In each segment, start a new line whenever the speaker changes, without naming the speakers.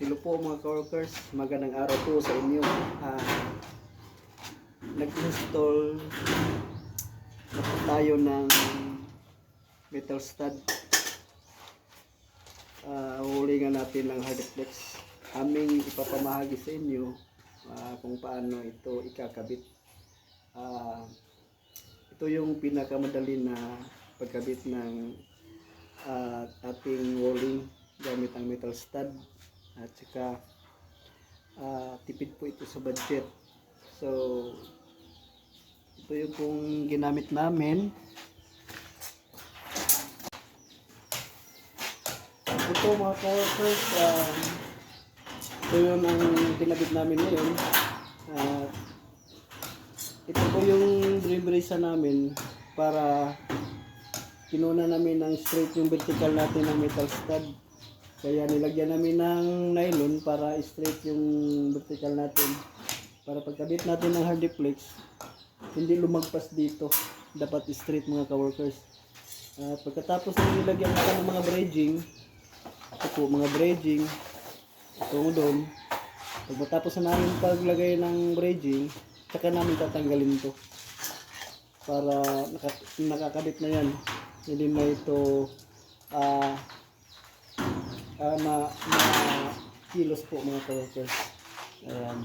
Hello po mga coworkers, magandang araw po sa inyo. Nag-install na po tayo ng metal stud. Hulingan natin ng hardflex. Aming ipapamahagi sa inyo kung paano ito ikakabit. Ito yung pinakamadali na pagkabit ng ating walling gamit ang metal stud. At saka tipid po ito sa budget. So ito yung pong ginamit namin. Ito mga coworkers, ito yung ang kinabit namin ngayon. Ito po yung brace namin para kinuna namin ng straight yung vertical natin ng metal stud. Kaya nilagyan namin ng nylon para straight yung vertical natin. Para pagkabit natin ng hardflex, hindi lumagpas dito. Dapat straight mga coworkers. At pagkatapos na nilagyan natin ng mga bridging, ito po mga bridging, ito doon. Pagkatapos na namin paglagay ng bridging, saka namin tatanggalin to. Para nakakabit na yan. Hindi na ito na kilos po mga coworkers. Ayan.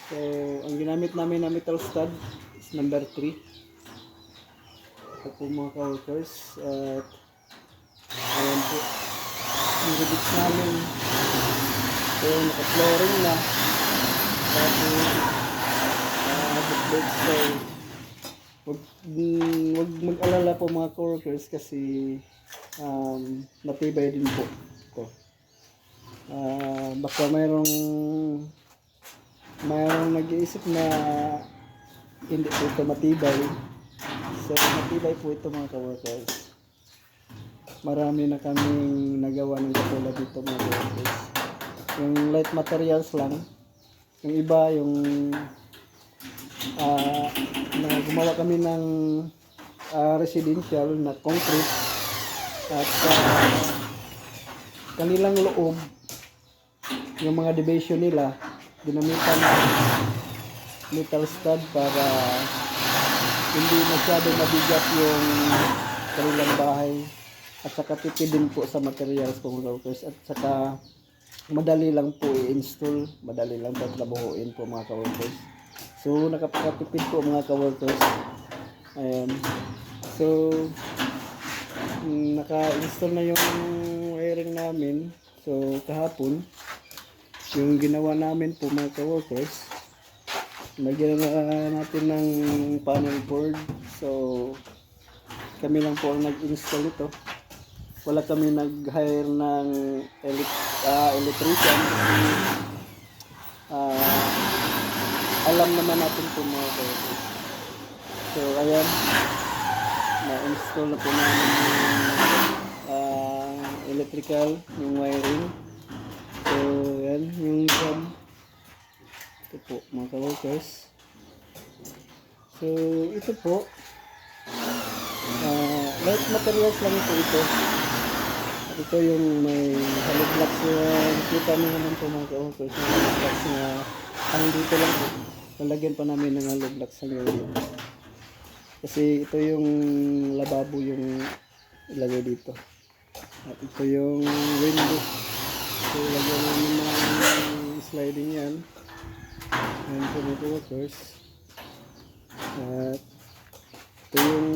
So, ang ginamit namin na metal stud is number 3. Ito po mga coworkers. At ayan po. Yung rivets namin. So, naka-flooring na. Tapos, so, wag mag-alala po mga coworkers kasi matibay din po ito. Baka mayroong nag-iisip na hindi po ito matibay. So matibay po ito mga coworkers. Marami na kaming nagawa ng katulad dito mga coworkers. Yung light materials lang. Yung iba yung gumawa kami ng residential na concrete. At kanilang loob, yung mga division nila, ginamitan ng metal stud para hindi masyado mabigat yung kanilang bahay. At saka tipid din po sa materials po mga coworkers. At saka madali lang po i-install, madali lang po trabahuin po mga coworkers. So nakapakatipid po mga coworkers. Ayan. So naka-install na yung wiring namin. So kahapon yung ginawa namin po mga coworkers, nagyan na natin ng panel board. So kami lang po ang nag-install ito. Wala kami nag-hire ng electrician. Alam naman natin po mga coworkers. So ayan, na-install na po namin yung electrical, yung wiring. So yan, yung job. Ito po mga coworkers. So ito po, light materials lang po ito. At ito yung may hollow blocks na kita nyo naman po mga coworkers. Yung hollow blocks na ang dito lang po. Lalagyan pa namin ng hollow blocks sa ngayon. Kasi ito yung lababo yung ilagay dito. At ito yung window. So lagyan namin ng sliding yan. Ayan po mga coworkers. At ito yung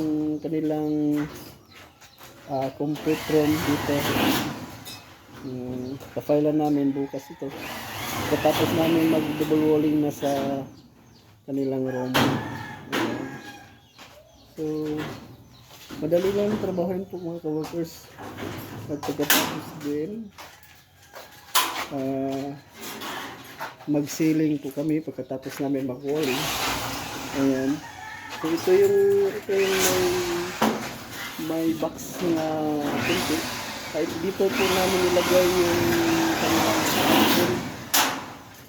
kanilang complete room dito. Kapailan namin bukas ito. Katapos namin mag double walling na sa kanilang room. So madali lang trabahoin po mga coworkers. At pagkatapos din mag-sealing po kami pagkatapos namin mag-walling. Ayan. So ito yung may box na pinto. Kahit dito po namin ilagay yung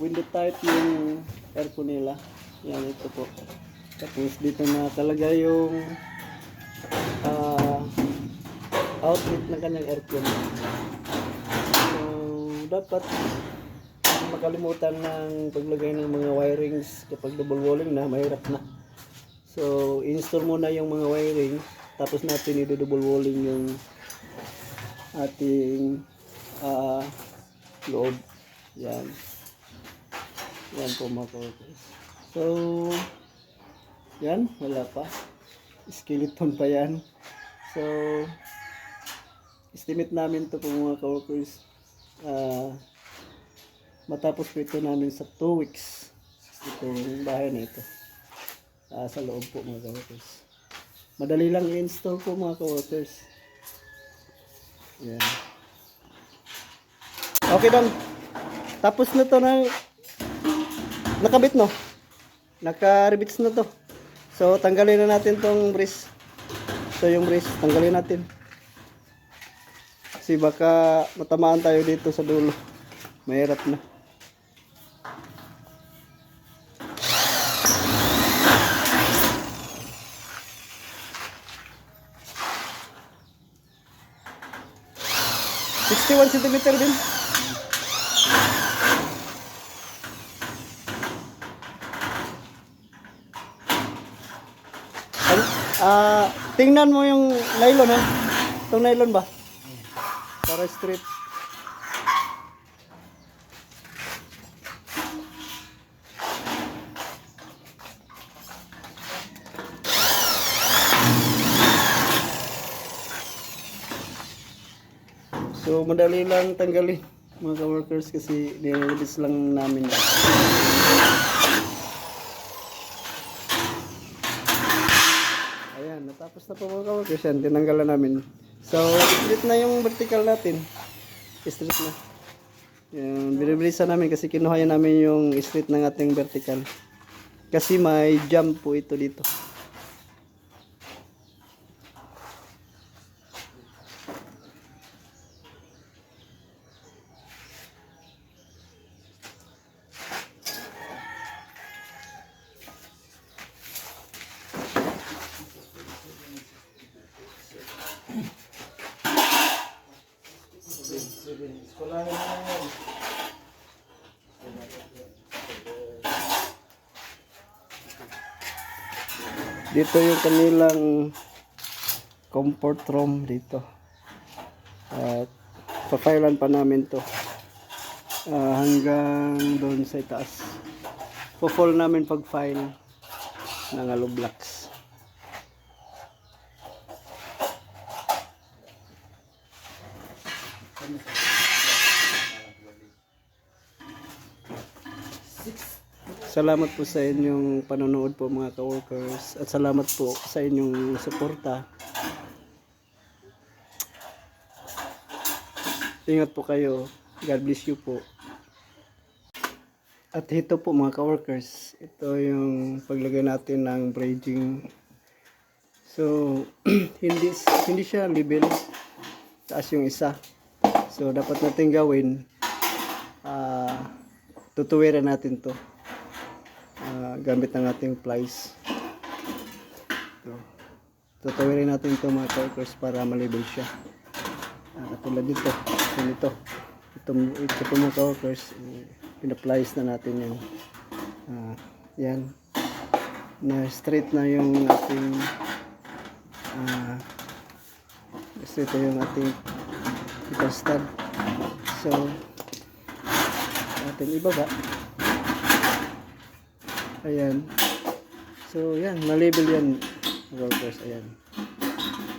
window type yung aircon nila. Yan ito po. Tapos dito na talaga yung outlet ng kanyang aircon. So dapat makalimutan ng paglagay ng mga wirings kapag double walling na, mahirap na. So, install muna yung mga wiring, tapos natin i-double walling yung ating loob. Yan. Yan po mga ka-workers. So, yan, wala pa. Skeleton pa yan. So, estimate namin to po mga ka-workers. Matapos po ito namin sa 2 weeks. Itong bahay na ito. Sa loob po mga ka-workers. Madali lang i-install po mga ka-workers. Yan. Okay dan. Tapos na to na nakabit no. Naka-rivets na to. So tanggalin na natin tong brace. So yung brace tanggalin natin. Kasi baka matamaan tayo dito sa dulo. Mahirap na. ...61 cm din. Tingnan mo yung nylon ha. Itong nylon ba? Para straight. So madali lang tanggalin mga ka-workers kasi nililibis lang namin. Ayan, natapos na po mga ka-workers yan, tinanggalan namin. So straight na yung vertical natin. Straight na. Yan, binibilisan namin kasi kinuha namin yung straight ng ating vertical. Kasi may jump po ito dito. Dito yung kanilang comfort room dito. At papailan pa namin to hanggang doon sa itaas. Po-fall namin pag file ng hollow blocks. Salamat po sa inyong panonood po mga ka-workers at salamat po sa inyong suporta. Ingat po kayo. God bless you po. At ito po mga ka-workers, ito yung paglagay natin ng bridging. So hindi siya level, taas yung isa. So dapat natin gawin, tutuwiran natin to. Gamit ng ating plies. Tutuwirin natin ito mga ka-workers para malibel siya. Tulad dito, ito po mga ka-workers, pina-plies na natin yan. Yan. Na straight na yung ating straight na yung ating stud. So natin ibaba. Ayan. So yan, malabel yan mga workers. Ayan.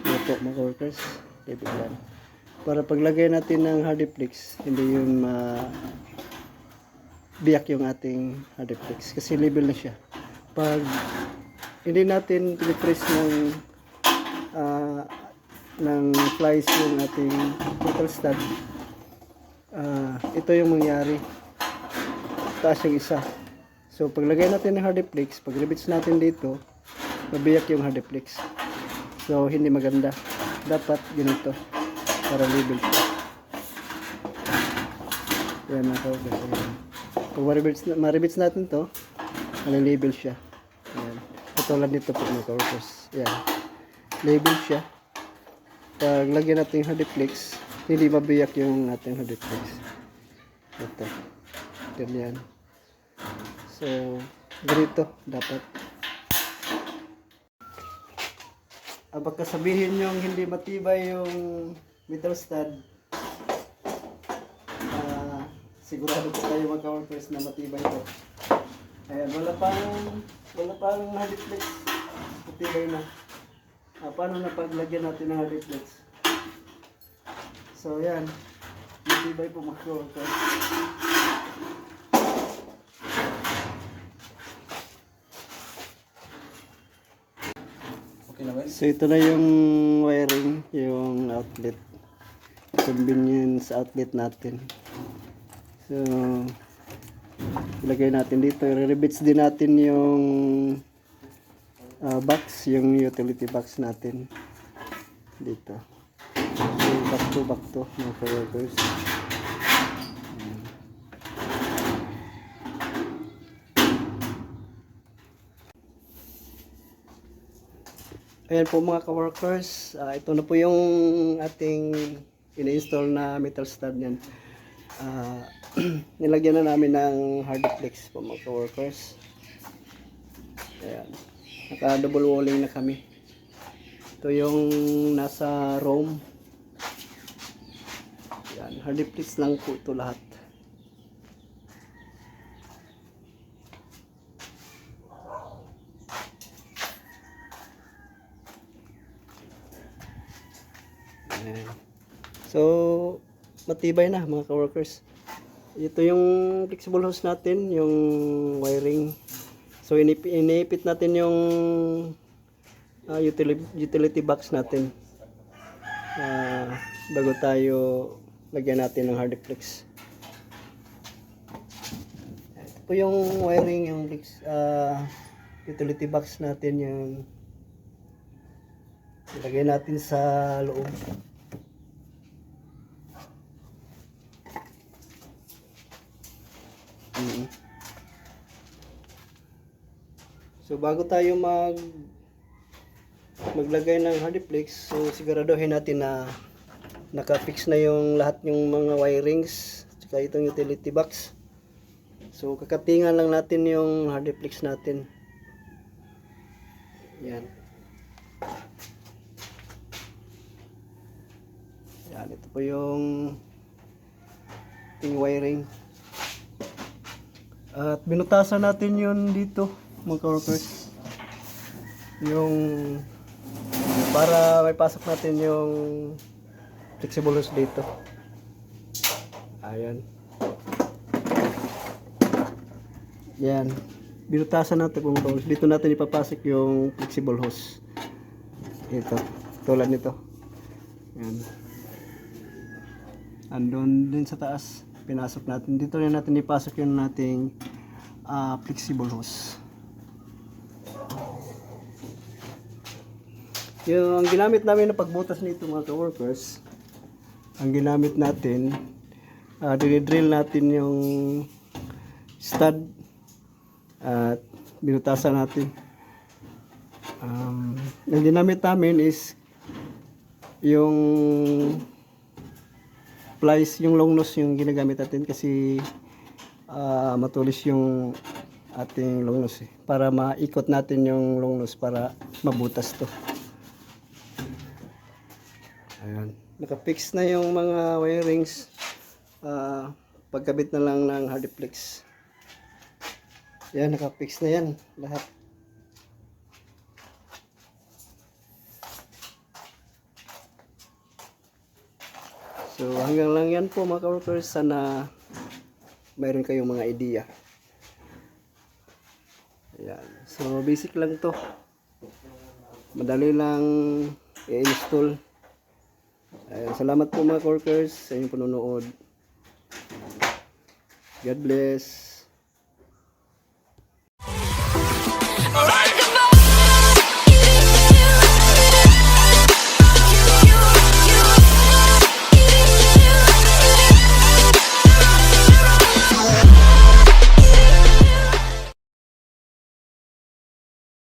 Ito po mga workers, label yan. Para paglagay natin ng hardiplex, hindi yung biyak yung ating hardiplex kasi label na siya. Pag hindi natin pinipress ng plies yung ating metal stud, ito yung mangyari. Taas yung isa. So paglagay natin ng hardiplex, pag rivets natin dito, mabiyak yung hardiplex. So hindi maganda. Dapat ganito para label siya. Yan mga ka-workers. Pag ma-rivets natin to, label siya. Yan. Katulad nito po mga ka-workers. Yan. Label siya. Pag lagyan natin yung hardiplex, hindi mabiyak yung ating hardiplex. Ito. Ganyan. So, ganito dapat. Baka sabihin yung hindi matibay yung metal stud, sigurado po tayo magka-workers na matibay to. Ayan, wala pang hardiplex. Matibay na. Paano na paglagyan natin ng hardiplex? So, yan. Matibay po magka-workers. So ito na yung wiring, yung outlet, convenience outlet natin. So ilagay natin dito, i-rebits din natin yung box, yung utility box natin dito. So back to mga ka-workers. Ayan po mga ka-workers, ito na po yung ating in-install na metal stud yan. Nilagyan na namin ng hardiplex po mga ka-workers. Ayan, naka double walling na kami. Ito yung nasa room. Ayan, hardiplex lang po ito lahat. So, matibay na mga ka-workers. Ito yung flexible hose natin, yung wiring. So, iniipit natin yung utility box natin bago tayo lagyan natin ng hardiplex. Ito po yung wiring, yung utility box natin, yung ilagay natin sa loob. So bago tayo maglagay ng hardiplex, so siguraduhin natin na naka-fix na yung lahat yung mga wirings saka itong utility box. So kakatingan lang natin yung hardiplex natin. Yan. Yan, ito po yung ating wiring. At binutasan natin yun dito mga ka-workers, yung para may pasok natin yung flexible hose dito. Ayan, yan, binutasan natin mga ka-workers. Dito natin ipapasok yung flexible hose. Ito, tulad nito. Yan, andun din sa taas, pinasok natin. Dito rin natin ipasok yung nating flexible hose. Yung ginamit namin na pagbutas nito mga ka-workers, ang ginamit natin, dinidrill natin yung stud at binutasan natin. Ang ginamit namin is yung plies, yung long nose yung ginagamit natin kasi matulis yung ating long nose para maikot natin yung long nose para mabutas to. Ayan, naka-fix na yung mga wirings. Pagkabit na lang ng hardiplex. Yan, naka-fix na yan lahat. So hanggang lang yan po mga ka-workers. Sana mayroon kayong mga idea. Ayan. So basic lang to. Madali lang i-install. Salamat po mga ka-workers sa inyong panonood. God bless.